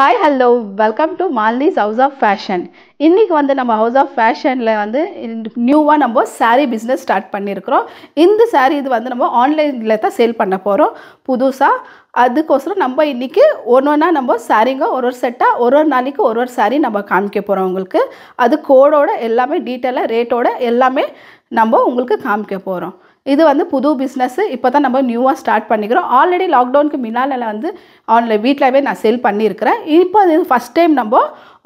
Hi, hello, welcome to Malini's House of Fashion. இன்னைக்கு வந்து நம்ம House of Fashionல வந்து நியூவா நம்ம saree business ஸ்டார்ட் பண்ணியிருக்கிறோம். இந்த saree இது வந்து நம்ம ஆன்லைன்ல தான் சேல் பண்ண போறோம் புதுசா. அதுக்கோசரம் நம்ம இன்னைக்கு ஒவ்வொன்றா நம்ம சாரீங்க ஒரு செட்டா ஒரு நாளைக்கு ஒரு saree நம்ம காமிக்க போறோம் உங்களுக்கு. அது கோடோட எல்லாமே டீடைலா ரேட்டோட எல்லாமே நம்ம உங்களுக்கு காமிக்க போறோம். இது வந்து புது பிசினஸ் இப்போதான் நம்ம நியூவா ஸ்டார்ட் பண்ணிக்கிறோம். ஆல்ரெடி லாக்டவுனுக்கு முன்னால வந்து ஆன்லைன் வீட்லவே நான் சேல் பண்ணியிருக்கிறேன். இப்போ இது ஃபர்ஸ்ட் டைம் நம்ம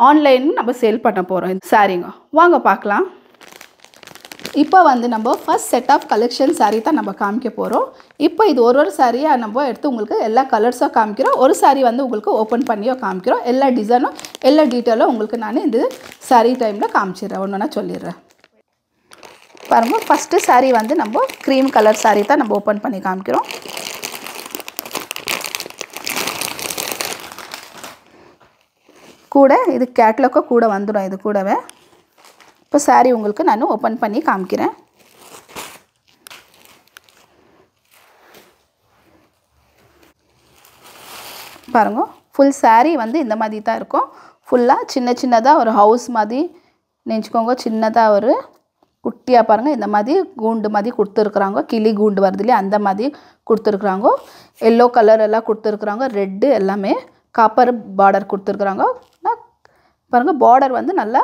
ஆன்லைன் நம்ம சேல் பண்ண போகிறோம் சாரீங்க. வாங்க பார்க்கலாம். இப்போ வந்து நம்ம first set of collection saree தான் நம்ம காமிக்க போகிறோம். இப்போ இது ஒரு சாரியாக நம்ம எடுத்து உங்களுக்கு எல்லா கலர்ஸாக காமிக்கிறோம். ஒரு saree வந்து உங்களுக்கு ஓப்பன் பண்ணியோ காமிக்கிறோம். எல்லா டிசைனும் எல்லா டீட்டெயிலும் உங்களுக்கு நான் இந்த saree டைமில் காமிச்சிடுறேன். ஒன்றுனா சொல்லிடுறேன். பாருங்க, ஃபர்ஸ்ட் saree வந்து நம்ம க்ரீம் கலர் saree தான் நம்ம ஓப்பன் பண்ணி காமிக்கிறோம். கூட இது கேட்லாக் கூட வந்துடும். இது கூடவே இப்போ saree உங்களுக்கு நான் ஓப்பன் பண்ணி காமிக்கிறேன். பாருங்க, ஃபுல் saree வந்து இந்த மாதிரி தான் இருக்கும். ஃபுல்லாக சின்ன சின்னதாக ஒரு ஹவுஸ் மாதிரி நினச்சிக்கோங்க. சின்னதாக ஒரு குட்டியாக பாருங்கள், இந்த மாதிரி கூண்டு மாதிரி கொடுத்துருக்குறாங்க. கிளி கூண்டு வருது இல்லையா, அந்த மாதிரி கொடுத்துருக்குறாங்க. எல்லோ கலர் எல்லாம் கொடுத்துருக்குறாங்க. ரெட்டு எல்லாமே காப்பர் பார்டர் கொடுத்துருக்குறாங்க. பாருங்கள், பார்டர் வந்து நல்லா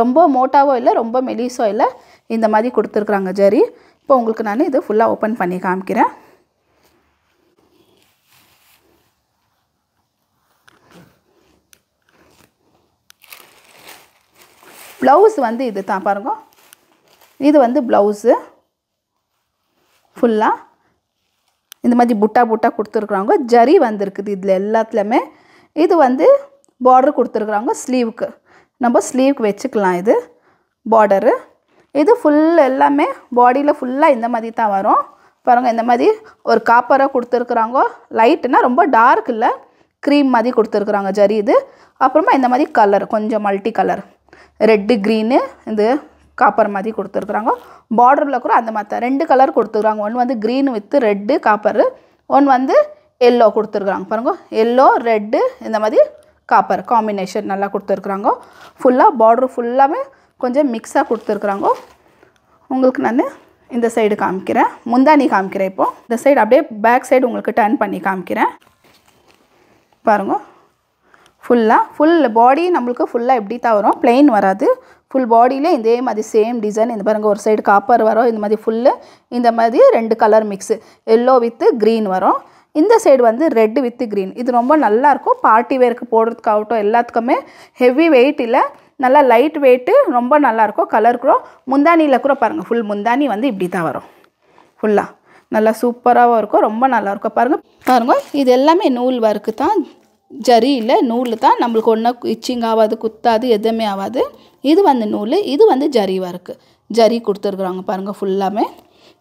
ரொம்ப மோட்டாவோ இல்லை ரொம்ப மெலிசோ இல்லை, இந்த மாதிரி கொடுத்துருக்குறாங்க ஜரி. இப்போ உங்களுக்கு நான் இது ஃபுல்லாக ஓப்பன் பண்ணி காமிக்கிறேன். ப்ளவுஸ் வந்து இது தான் பாருங்க. இது வந்து ப்ளவுஸு ஃபுல்லாக இந்த மாதிரி புட்டா புட்டா கொடுத்துருக்குறாங்க. ஜரி வந்துருக்குது இதில் எல்லாத்துலேயுமே. இது வந்து பார்டர் கொடுத்துருக்குறாங்க ஸ்லீவுக்கு. நம்ம ஸ்லீவுக்கு வச்சுக்கலாம். இது பார்டரு. இது ஃபுல் எல்லாமே பாடியில் ஃபுல்லாக இந்த மாதிரி தான் வரும். பாருங்கள், இந்த மாதிரி ஒரு காப்பராக கொடுத்துருக்குறாங்க. லைட்டுனா ரொம்ப டார்க் இல்லை, க்ரீம் மாதிரி கொடுத்துருக்குறாங்க ஜரி இது. அப்புறமா இந்த மாதிரி கலர் கொஞ்சம் மல்டி கலர் ரெட்டு க்ரீனு இது காப்பர் மாதிரி கொடுத்துருக்குறாங்க. பார்டரில் கூட அந்த மாதிரி தான் 2 கலர் கொடுத்துருக்குறாங்க. ஒன்று வந்து க்ரீன் வித் ரெட்டு காப்பரு, ஒன்று வந்து எல்லோ கொடுத்துருக்குறாங்க. பாருங்கள், எல்லோ ரெட்டு இந்த மாதிரி காப்பர் காம்பினேஷன் நல்லா கொடுத்துருக்குறாங்க. ஃபுல்லாக பார்டரு ஃபுல்லாகவே கொஞ்சம் மிக்ஸாக கொடுத்துருக்குறாங்க. உங்களுக்கு நான் இந்த சைடு காமிக்கிறேன், முந்தானி காமிக்கிறேன். இப்போது இந்த சைடு அப்படியே பேக் சைடு உங்களுக்கு டர்ன் பண்ணி காமிக்கிறேன். பாருங்கள், ஃபுல் பாடி நம்மளுக்கு ஃபுல்லாக எப்படி தான் வரும், பிளெயின் வராது. ஃபுல் பாடியிலே இதே மாதிரி சேம் டிசைன். இந்த பாருங்கள், ஒரு சைடு காப்பர் வரும், இந்த மாதிரி ஃபுல்லு இந்த மாதிரி 2 colour mix yellow with green வரும். இந்த சைடு வந்து ரெட்டு வித்து க்ரீன். இது ரொம்ப நல்லாயிருக்கும் பார்ட்டி வேருக்கு போடுறதுக்காகட்டும். எல்லாத்துக்குமே ஹெவி வெயிட் இல்லை, நல்லா லைட் வெயிட்டு, ரொம்ப நல்லாயிருக்கும். கலர் கூட முந்தானியில் கூட பாருங்கள், ஃபுல் முந்தானி வந்து இப்படி தான் வரும். ஃபுல்லாக நல்லா சூப்பராகவும் இருக்கும், ரொம்ப நல்லாயிருக்கும். பாருங்கள், இது எல்லாமே நூல் ஒர்க்கு தான், ஜரி இல்லை, நூல் தான். நம்மளுக்கு ஒன்றும் இச்சிங் ஆகாது, குத்தாது, எதுவுமே ஆகாது. இது வந்து நூல், இது வந்து ஜரி ஒர்க்கு. ஜரி கொடுத்துருக்குறாங்க பாருங்கள் ஃபுல்லாமே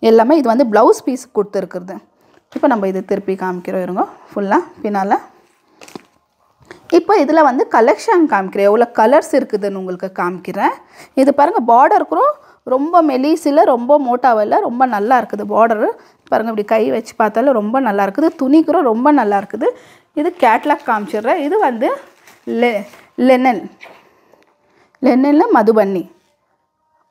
எல்லாமே. இது வந்து ப்ளவுஸ் பீஸ் கொடுத்துருக்குறது. இப்போ நம்ம இது திருப்பி காமிக்கிறோம் இருங்க. ஃபுல்லாக பின்னால் இப்போ இதில் வந்து கலெக்ஷன் காமிக்கிறேன், எவ்வளோ கலர்ஸ் இருக்குதுன்னு உங்களுக்கு காமிக்கிறேன். இது பாருங்கள், பார்டர் கூட ரொம்ப மெலிசில் ரொம்ப மோட்டாவில் ரொம்ப நல்லா இருக்குது பார்டரு. பாருங்கள், இப்படி கை வச்சு பார்த்தாலும் ரொம்ப நல்லா இருக்குது. துணி கூட ரொம்ப நல்லா இருக்குது. இது கேட்லாக் காமிச்சிடுறேன். இது வந்து லெனனில் மதுபன்னி.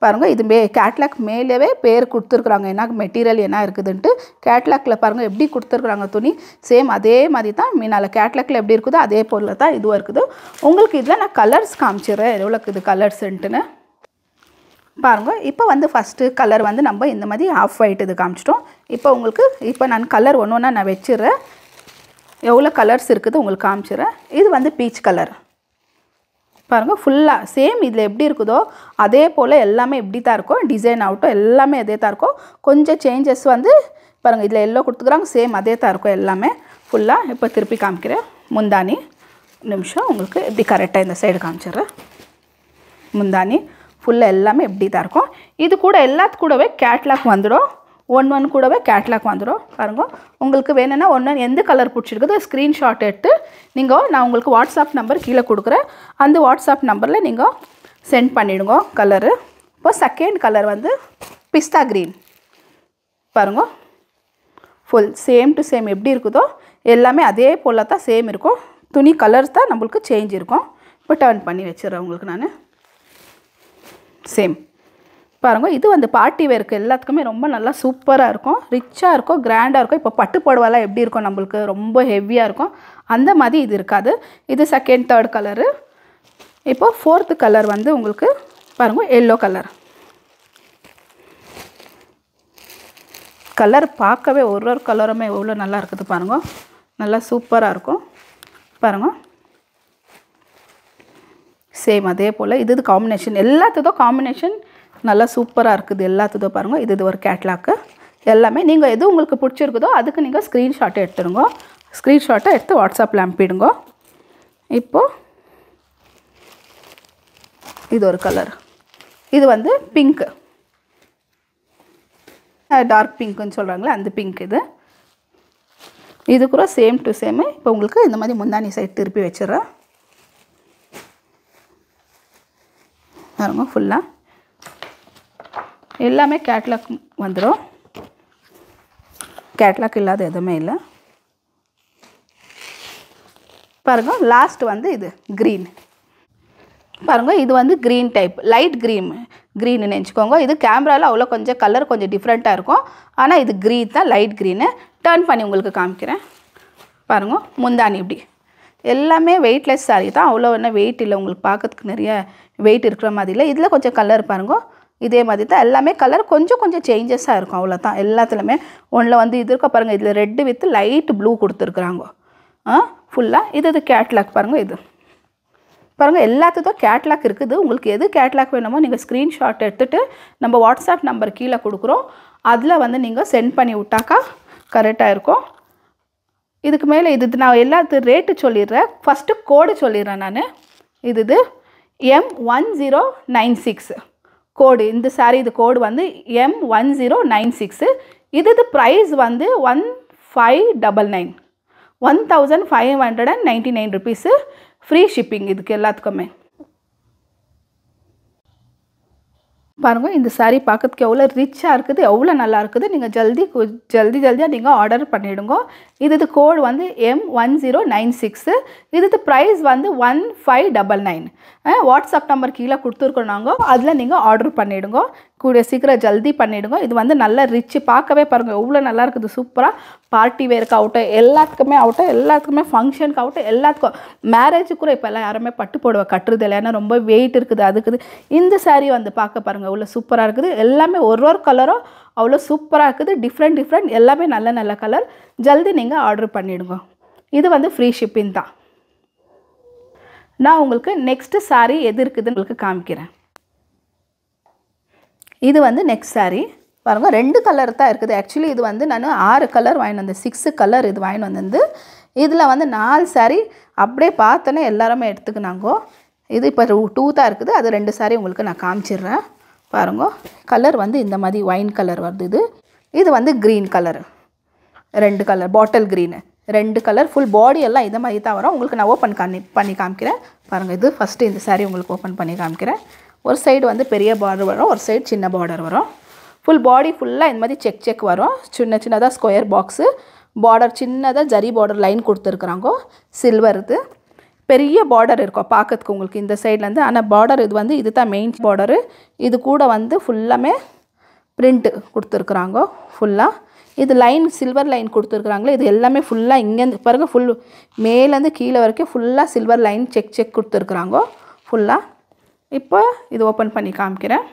பாருங்கள், இது கேட்லாக் மேலேயே பேர் கொடுத்துருக்குறாங்க, என்ன மெட்டீரியல் என்ன இருக்குதுன்ட்டு. கேட்லாக்கில் பாருங்கள் எப்படி கொடுத்துருக்குறாங்க துணி, சேம் அதே மாதிரி தான் மீனால் கேட்லாக்கில் எப்படி இருக்குதோ அதே பொருள் தான் இதுவும் இருக்குது. உங்களுக்கு இதில் நான் கலர்ஸ் காமிச்சிடுறேன், எவ்வளோ இருக்குது கலர்ஸுன்ட்டுன்னு. பாருங்கள், இப்போ வந்து ஃபஸ்ட்டு கலர் வந்து நம்ம இந்த மாதிரி ஆஃப் ஒயிட் இது காமிச்சிட்டோம். இப்போ நான் கலர் ஒன்று ஒன்றா நான் வச்சிடுறேன், எவ்வளோ கலர்ஸ் இருக்குது உங்களுக்கு காமிச்சிடுறேன். இது வந்து பீச் கலர். பாருங்கள், ஃபுல்லாக சேம் இதில் எப்படி இருக்குதோ அதே போல் எல்லாமே இப்படி தான் இருக்கும். டிசைன் ஆகட்டும் எல்லாமே அதே தான் இருக்கும். கொஞ்சம் சேஞ்சஸ் வந்து பாருங்கள், இதில் எல்லோ கொடுத்துக்குறாங்க, சேம் அதே தான் இருக்கும் எல்லாமே ஃபுல்லாக. இப்போ திருப்பி காமிக்கிறேன் முந்தானி. நிமிஷம் உங்களுக்கு இப்படி கரெக்டாக இந்த சைடு காமிச்சிடுறேன். முந்தானி ஃபுல்லாக எல்லாமே இப்படி தான் இருக்கும். இது கூட எல்லாத்து கூடவே கேட்லாக் வந்துடும், ஒன்று கூடவே கேட்லாக் வந்துடும். பாருங்கள், உங்களுக்கு வேணும்னா ஒன்று எந்த கலர் பிடிச்சிருக்குதோ ஸ்க்ரீன்ஷாட் எடுத்து நான் உங்களுக்கு வாட்ஸ்அப் நம்பர் கீழே கொடுக்குறேன், அந்த வாட்ஸ்அப் நம்பரில் நீங்கள் சென்ட் பண்ணிவிடுங்க கலரு. இப்போ செகண்ட் கலர் வந்து பிஸ்தா க்ரீன். பாருங்க, ஃபுல் சேம் டு சேம் எப்படி இருக்குதோ எல்லாமே அதே போல் தான் சேம் இருக்கும். துணி கலர்ஸ் தான் நம்மளுக்கு சேஞ்ச் இருக்கும். இப்போ டர்ன் பண்ணி வச்சிடுறேன் உங்களுக்கு நான். சேம் பாருங்கள், இது வந்து பார்ட்டி வேருக்கு எல்லாத்துக்குமே ரொம்ப நல்லா சூப்பராக இருக்கும், ரிச்சாக இருக்கும், கிராண்டாக இருக்கும். இப்போ பட்டு புடவைலாம் எப்படி இருக்கும் நம்மளுக்கு ரொம்ப ஹெவியாக இருக்கும், அந்த மாதிரி இது இருக்காது. இது செகண்ட் தேர்ட் கலரு. இப்போது ஃபோர்த்து கலர் வந்து உங்களுக்கு பாருங்கள் எல்லோ கலர். கலர் பார்க்கவே ஒரு கலருமே எவ்வளோ நல்லா இருக்குது பாருங்கள், நல்லா சூப்பராக இருக்கும் பாருங்கள். சேம் அதே போல் இது காம்பினேஷன், எல்லாத்துக்கும் காம்பினேஷன் நல்லா சூப்பராக இருக்குது எல்லாத்துக்கும் பாருங்கள். இது ஒரு கேட்லாக்கு. எல்லாமே நீங்கள் எது உங்களுக்கு பிடிச்சிருக்குதோ அதுக்கு நீங்கள் ஸ்க்ரீன்ஷாட்டை எடுத்துடுங்க. ஸ்க்ரீன்ஷாட்டை எடுத்து வாட்ஸ்அப்பில் அனுப்பிடுங்க. இப்போது இது ஒரு கலர், இது வந்து பிங்க்கு, டார்க் பிங்க்குன்னு சொல்கிறாங்களே அந்த பிங்க். இது கூட சேம் டு சேமு. இப்போ உங்களுக்கு இந்த மாதிரி முந்தானி சைட் திருப்பி வச்சிடுறேன் பாருங்க. ஃபுல்லாக எல்லாமே கேட்லாக் வந்துடும், கேட்லாக் இல்லாத எதுவுமே இல்லை பாருங்கள். லாஸ்ட் வந்து இது க்ரீன் பாருங்கள், இது வந்து க்ரீன் டைப், லைட் க்ரீன்னு நினச்சிக்கோங்க. இது கேமராவில் அவ்வளோ கொஞ்சம் கலர் கொஞ்சம் டிஃப்ரெண்ட்டாக இருக்கும், ஆனால் இது க்ரீன் தான், லைட் க்ரீனு. டர்ன் பண்ணி உங்களுக்கு காமிக்கிறேன் பாருங்கள். முந்தானி இப்படி எல்லாமே வெயிட்லெஸ் சாரீ தான், அவ்வளோ என்ன வெயிட் இல்லை உங்களுக்கு, பார்க்கறதுக்கு நிறைய வெயிட் இருக்கிற மாதிரி இல்லை. இதில் கொஞ்சம் கலர் பாருங்கள், இதே மாதிரி தான் எல்லாமே கலர் கொஞ்சம் சேஞ்சஸாக இருக்கும், அவ்வளோதான் எல்லாத்துலேயுமே. ஒன்றில் வந்து இது இருக்க பாருங்கள், இதில் ரெட்டு வித் லைட் ப்ளூ கொடுத்துருக்குறாங்க ஃபுல்லாக. இது கேட்லாக் பாருங்கள். இது பாருங்கள் எல்லாத்துக்கும் கேட்லாக் இருக்குது. உங்களுக்கு எது கேட்லாக் வேணுமோ நீங்கள் ஸ்க்ரீன்ஷாட் எடுத்துகிட்டு நம்ம வாட்ஸ்அப் நம்பர் கீழே கொடுக்குறோம், அதில் வந்து நீங்கள் சென்ட் பண்ணி விட்டாக்கா கரெக்டாக இருக்கும். இதுக்கு மேலே இது நான் எல்லாத்து ரேட்டு சொல்லிடுறேன். ஃபஸ்ட்டு கோடு சொல்லிடுறேன் நான். இது M1096 கோடு. இந்த சாரீ இது கோடு வந்து M1096. இது ப்ரைஸ் வந்து 1599, 1599 ருபீஸு. ஃப்ரீ ஷிப்பிங் இதுக்கு எல்லாத்துக்குமே. பாருங்கள் இந்த சாரீ பார்க்கறதுக்கு எவ்வளோ ரிச்சாக இருக்குது, எவ்வளோ நல்லா இருக்குது. நீங்கள் ஜல்தியாக நீங்கள் ஆர்டர் பண்ணிவிடுங்க. இது கோடு வந்து M1096. இது ப்ரைஸ் வந்து 1599. வாட்ஸ்அப் நம்பர் கீழே கொடுத்துருக்கோம் நாங்கள், அதில் நீங்கள் ஆர்டர் பண்ணிவிடுங்க. கூடிய சீக்கிரம் ஜல்தி பண்ணிவிடுங்க. இது வந்து நல்ல ரிச்சு, பார்க்கவே பாருங்கள் எவ்வளோ நல்லா இருக்குது, சூப்பராக. பார்ட்டி வேருக்கு ஆகட்டும், எல்லாத்துக்குமே ஃபங்க்ஷனுக்கு ஆகட்டும், எல்லாத்துக்கும். மேரேஜுக்கு கூட இப்போ எல்லாம் யாருமே பட்டு புடவை கட்டுறது இல்லை, ஏன்னா ரொம்ப வெயிட் இருக்குது அதுக்குது. இந்த சாரீ வந்து பார்க்க பாருங்கள் எவ்வளோ சூப்பராக இருக்குது. எல்லாமே ஒரு கலரும் அவ்வளோ சூப்பராக இருக்குது, டிஃப்ரெண்ட் எல்லாமே நல்ல கலர். ஜல்தி நீங்கள் ஆர்டர் பண்ணிவிடுங்க. இது வந்து ஃப்ரீ ஷிப்பிங் தான். நான் உங்களுக்கு நெக்ஸ்ட்டு சாரீ எது இருக்குதுன்னு உங்களுக்கு காமிக்கிறேன். இது வந்து நெக்ஸ்ட் சாரீ பாருங்கள், 2 கலர் தான் இருக்குது. ஆக்சுவலி இது வந்து நான் 6 கலர் வாங்கிட்டு வந்தேன், 6 கலர் இது வாங்கிட்டு வந்து. இதில் வந்து 4 சாரீ அப்படியே பார்த்தோன்னே எல்லாருமே எடுத்துக்கினாங்கோ. இது இப்போ 2 தான் இருக்குது, அது 2 சாரீ உங்களுக்கு நான் காமிச்சிடுறேன் பாருங்க. கலர் வந்து இந்த மாதிரி ஒயின் கலர் வருது. இது வந்து green colour, 2 colour bottle green, 2 colour. Full body எல்லாம் இந்த மாதிரி தான் வரும். உங்களுக்கு நான் ஓப்பன் பண்ணி காமிக்கிறேன் பாருங்கள். இது ஃபஸ்ட்டு இந்த சாரீ உங்களுக்கு ஓப்பன் பண்ணி காமிக்கிறேன். ஒரு சைடு வந்து பெரிய பார்டர் வரும், ஒரு சைடு சின்ன பார்டர் வரும். ஃபுல் பாடி ஃபுல்லாக இந்த மாதிரி செக் வரும். சின்னதாக ஸ்கொயர் பாக்ஸு, பார்டர் சின்னதாக ஜரி பார்டர் லைன் கொடுத்துருக்குறாங்க, சில்வர். இது பெரிய பார்டர் இருக்கும் பார்க்கறதுக்கு உங்களுக்கு இந்த சைட்லேருந்து. ஆனால் பார்டர் இது வந்து இது தான் மெயின் பார்டரு. இது கூட வந்து ஃபுல்லாமே பிரிண்ட்டு கொடுத்துருக்குறாங்க ஃபுல்லாக. இது லைன் சில்வர் லைன் கொடுத்துருக்குறாங்களே, இது எல்லாமே ஃபுல்லாக இங்கேருந்து பாருங்கள், ஃபுல் மேலேருந்து கீழே வரைக்கும் ஃபுல்லாக சில்வர் லைன் செக் கொடுத்துருக்குறாங்க ஃபுல்லாக. இப்போ இது ஓப்பன் பண்ணி காமிக்கிறேன்.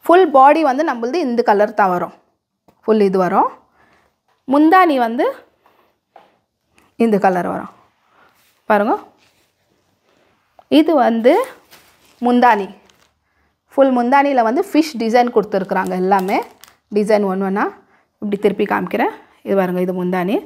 ஃபுல் பாடி வந்து நம்மளது இந்த கலர் தான் வரும், ஃபுல் இது வரும். முந்தானி வந்து இந்த கலர் வரும் பாருங்கள். இது வந்து முந்தானி, ஃபுல் முந்தானியில் வந்து ஃபிஷ் டிசைன் கொடுத்துருக்குறாங்க, எல்லாமே டிசைன் ஒன்றா. இப்படி திருப்பி காமிக்கிறேன். இது பாருங்கள், இது முந்தானி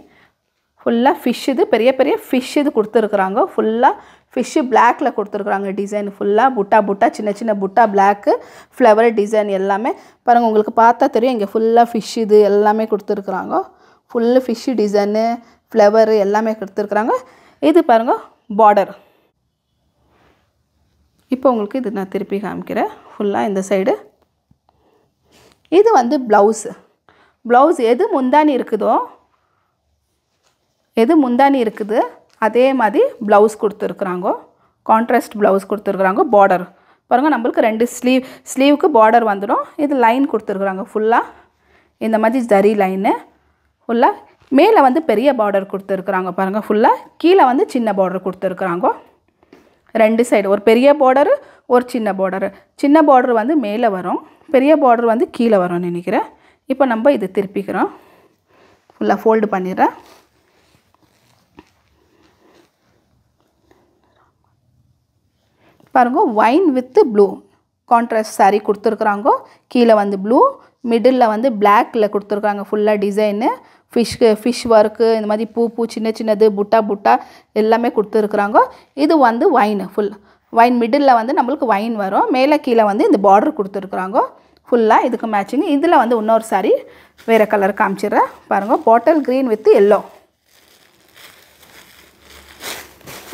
ஃபுல்லாக ஃபிஷ், இது பெரிய ஃபிஷ் இது கொடுத்துருக்குறாங்க. ஃபுல்லாக ஃபிஷ்ஷு பிளாக்கில் கொடுத்துருக்குறாங்க டிசைன் ஃபுல்லாக. புட்டா சின்ன புட்டா பிளாக்கு ஃப்ளவர் டிசைன் எல்லாமே பாருங்கள். உங்களுக்கு பார்த்தா தெரியும், இங்கே ஃபுல்லாக ஃபிஷ் இது எல்லாமே கொடுத்துருக்குறாங்க. ஃபுல்லு ஃபிஷ்ஷு டிசைனு ஃப்ளவரு எல்லாமே கொடுத்துருக்குறாங்க. இது பாருங்கள் பார்டர். இப்போ உங்களுக்கு இது நான் திருப்பி காமிக்கிறேன் ஃபுல்லாக இந்த சைடு. இது வந்து ப்ளவுஸ் எது முந்தானி இருக்குது அதே மாதிரி ப்ளவுஸ் கொடுத்துருக்குறாங்க. கான்ட்ராஸ்ட் ப்ளவுஸ் கொடுத்துருக்குறாங்க. பார்டர் பாருங்கள், நம்மளுக்கு 2 ஸ்லீவுக்கு பார்டர் வந்துடும். இது லைன் கொடுத்துருக்குறாங்க ஃபுல்லாக, இந்த மாதிரி ஜரி லைனு ஃபுல்லாக. மேலே வந்து பெரிய பார்டர் கொடுத்துருக்குறாங்க பாருங்கள் ஃபுல்லாக. கீழே வந்து சின்ன பார்டர் கொடுத்துருக்குறாங்க. 2 சைடு ஒரு பெரிய பார்டரு, ஒரு சின்ன பார்டரு. சின்ன பார்டர் வந்து மேலே வரும், பெரிய பார்டர் வந்து கீழே வரும்னு நினைக்கிறேன். இப்போ நம்ம இது திருப்பிக்கிறோம். ஃபுல்லாக ஃபோல்டு பண்ணிடுறேன். பாருங்கள், wine with blue contrast sari கொடுத்துருக்குறாங்க. கீழே வந்து ப்ளூ, மிடில் வந்து பிளாக்கில் கொடுத்துருக்காங்க ஃபுல்லாக டிசைனு. ஃபிஷ் ஒர்க்கு, இந்த மாதிரி பூ சின்ன சின்னது புட்டா எல்லாமே கொடுத்துருக்குறாங்க. இது வந்து ஒயின் ஃபுல் ஒயின், மிடில் வந்து நம்மளுக்கு ஒயின் வரும். மேலே கீழே வந்து இந்த பார்டர் கொடுத்துருக்குறாங்க ஃபுல்லாக. இதுக்கு மேட்சிங் இதில் வந்து இன்னொரு சாரீ வேறு கலர் காமிச்சிடுறேன் பாருங்கள். Bottle green with yellow.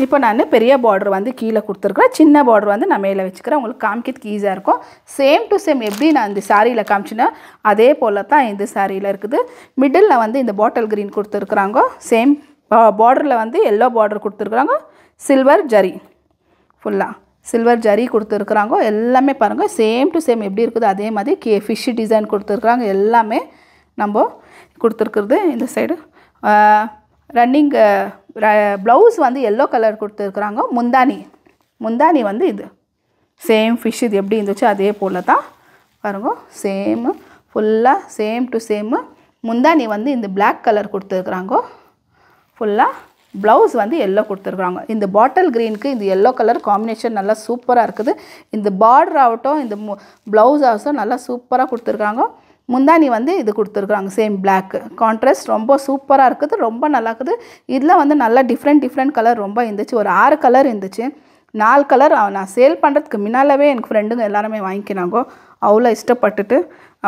இப்போ நான் பெரிய பார்டர் வந்து கீழே கொடுத்துருக்குறேன், சின்ன பார்டர் வந்து நான் மேலே வச்சுக்கிறேன். உங்களுக்கு காமிக்கிறதுக்கு ஈஸியாக இருக்கும். சேம் டு சேம் எப்படி நான் இந்த சாரியில் காமிச்சினா அதே போல் தான் இந்த சாரியில் இருக்குது. மிடில் வந்து இந்த பாட்டில் க்ரீன் கொடுத்துருக்குறாங்க. சேம் பார்டரில் வந்து எல்லோ பார்டர் கொடுத்துருக்குறாங்க. சில்வர் ஜரி ஃபுல்லாக சில்வர் ஜரி கொடுத்துருக்குறாங்க. எல்லாமே பாருங்கள் சேம் டு சேம் எப்படி இருக்குது அதே மாதிரி ஃபிஷ் டிசைன் கொடுத்துருக்குறாங்க. எல்லாமே நம்ம கொடுத்துருக்குறது. இந்த சைடு ரன்னிங் ப்ளவுஸ் வந்து எல்லோ கலர் கொடுத்துருக்குறாங்க. முந்தானி வந்து இது சேம் ஃபிஷ் இது எப்படி இருந்துச்சு அதே போல் தான் பாருங்க. சேமு ஃபுல்லாக சேம் டு சேமு. முந்தானி வந்து இந்த பிளாக் கலர் கொடுத்துருக்குறாங்க ஃபுல்லாக. ப்ளவுஸ் வந்து எல்லோ கொடுத்துருக்குறாங்க. இந்த பாட்டில் க்ரீனுக்கு இந்த எல்லோ கலர் காம்பினேஷன் நல்லா சூப்பராக இருக்குது. இந்த பார்டர் ஆகட்டும், இந்த ப்ளவுஸ் ஆகட்டும் நல்லா சூப்பராக கொடுத்துருக்காங்க. முந்தானி வந்து இது கொடுத்துருக்குறாங்க சேம் பிளாக் கான்ட்ராஸ்ட். ரொம்ப சூப்பராக இருக்குது, ரொம்ப நல்லா இருக்குது. இதில் வந்து நல்லா டிஃப்ரெண்ட் கலர் ரொம்ப இருந்துச்சு. ஒரு 6 கலர் இருந்துச்சு. 4 கலர் நான் சேல் பண்ணுறதுக்கு முன்னாலவே எனக்கு ஃப்ரெண்டுங்க எல்லாருமே வாங்கிக்கினாங்க. அவ்வளோ இஷ்டப்பட்டுட்டு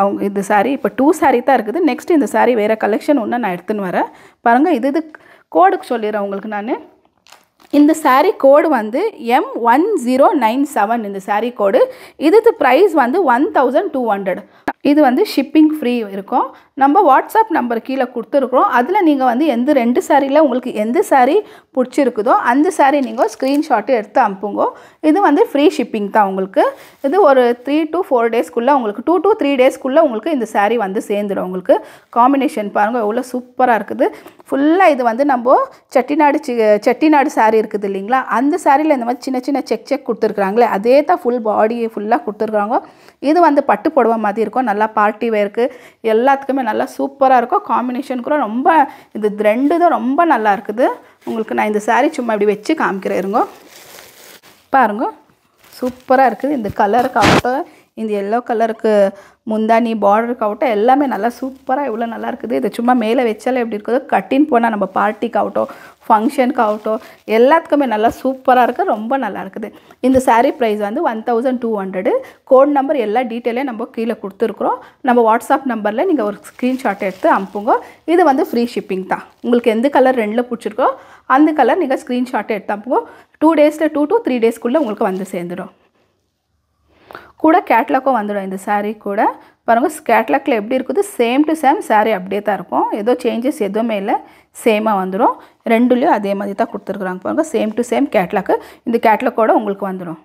அவங்க இந்த சாரீ இப்போ 2 சாரீ தான் இருக்குது. நெக்ஸ்ட் இந்த சாரீ வேறு கலெக்ஷன் ஒன்று நான் எடுத்துன்னு வரேன் பாருங்கள். இது கோடுக்கு சொல்லிடுறேன் உங்களுக்கு நான். இந்த சாரீ கோடு வந்து M1097 இந்த சாரீ கோடு. இதுக்கு ப்ரைஸ் வந்து 1200. இது வந்து ஷிப்பிங் ஃப்ரீ இருக்கும். நம்ம வாட்ஸ்அப் நம்பர் கீழே கொடுத்துருக்குறோம். அதில் நீங்கள் வந்து எந்த 2 சாரியில் உங்களுக்கு எந்த சாரீ பிடிச்சிருக்குதோ அந்த சாரீ நீங்கள் ஸ்க்ரீன்ஷாட்டு எடுத்து அனுப்புங்க. இது வந்து ஃப்ரீ ஷிப்பிங் தான் உங்களுக்கு. இது ஒரு 3 to 4 டேஸ்க்குள்ளே உங்களுக்கு 2 to 3 டேஸ்க்குள்ளே உங்களுக்கு இந்த சாரீ வந்து சேர்ந்துடும். உங்களுக்கு காம்பினேஷன் பாருங்கள் எவ்வளோ சூப்பராக இருக்குது. ஃபுல்லாக இது வந்து நம்ம செட்டிநாடு சாரீ இருக்குது இல்லைங்களா, அந்த சாரியில் இந்த மாதிரி சின்ன செக் கொடுத்துருக்குறாங்களே அதே தான் ஃபுல் பாடியை ஃபுல்லாக கொடுத்துருக்குறாங்க. இது வந்து பட்டு புடவை மாதிரி இருக்கும். நல்லா பார்ட்டி வேருக்கு எல்லாத்துக்குமே நல்லா சூப்பராக இருக்கும். காம்பினேஷன் கூட ரொம்ப இது 2 தான் ரொம்ப நல்லா இருக்குது. உங்களுக்கு நான் இந்த சாரீ சும்மா இப்படி வச்சு காமிக்கிறேன் இருங்க பாருங்க. சூப்பராக இருக்குது. இந்த கலருக்காகட்டும், இந்த எல்லோ கலருக்கு முந்தானி பார்டருக்காகட்டும் எல்லாமே நல்லா சூப்பராக இவ்வளோ நல்லா இருக்குது. இது சும்மா மேலே வச்சாலே எப்படி இருக்குது, கட்டின்னு போனால் நம்ம பார்ட்டிக்காகட்டும் ஃபங்க்ஷனுக்காகட்டும் எல்லாத்துக்குமே நல்லா சூப்பராக இருக்குது, ரொம்ப நல்லா இருக்குது. இந்த சாரீ ப்ரைஸ் வந்து 1200. கோட் நம்பர் எல்லா டீட்டெயிலையும் நம்ம கீழே கொடுத்துருக்குறோம். நம்ம வாட்ஸ்அப் நம்பரில் நீங்கள் ஒரு ஸ்க்ரீன்ஷாட் எடுத்து அனுப்புங்க. இது வந்து ஃப்ரீ ஷிப்பிங் தான். உங்களுக்கு எந்த கலர் 2ல் பிடிச்சிருக்கோ அந்த கலர் நீங்கள் ஸ்க்ரீன்ஷாட் எடுத்து அனுப்புங்க. 2 டேஸில் 2 to 3 டேஸ்க்குள்ளே உங்களுக்கு வந்து சேர்ந்துடும். கூட கேட்லாக்கும் வந்துடும் இந்த சாரீ கூட பாருங்கள். கேட்லாக்கில் எப்படி இருக்குது சேம் டு சேம் சாரீ அப்படியே தான் இருக்கும். ஏதோ சேஞ்சஸ் எதுவுமே இல்லை, சேமாக வந்துடும். 2லேயும் அதே மாதிரி தான் கொடுத்துருக்குறாங்க பாருங்கள். Same to same catalogue. இந்த கேட்லாக்கோட உங்களுக்கு வந்துடும்.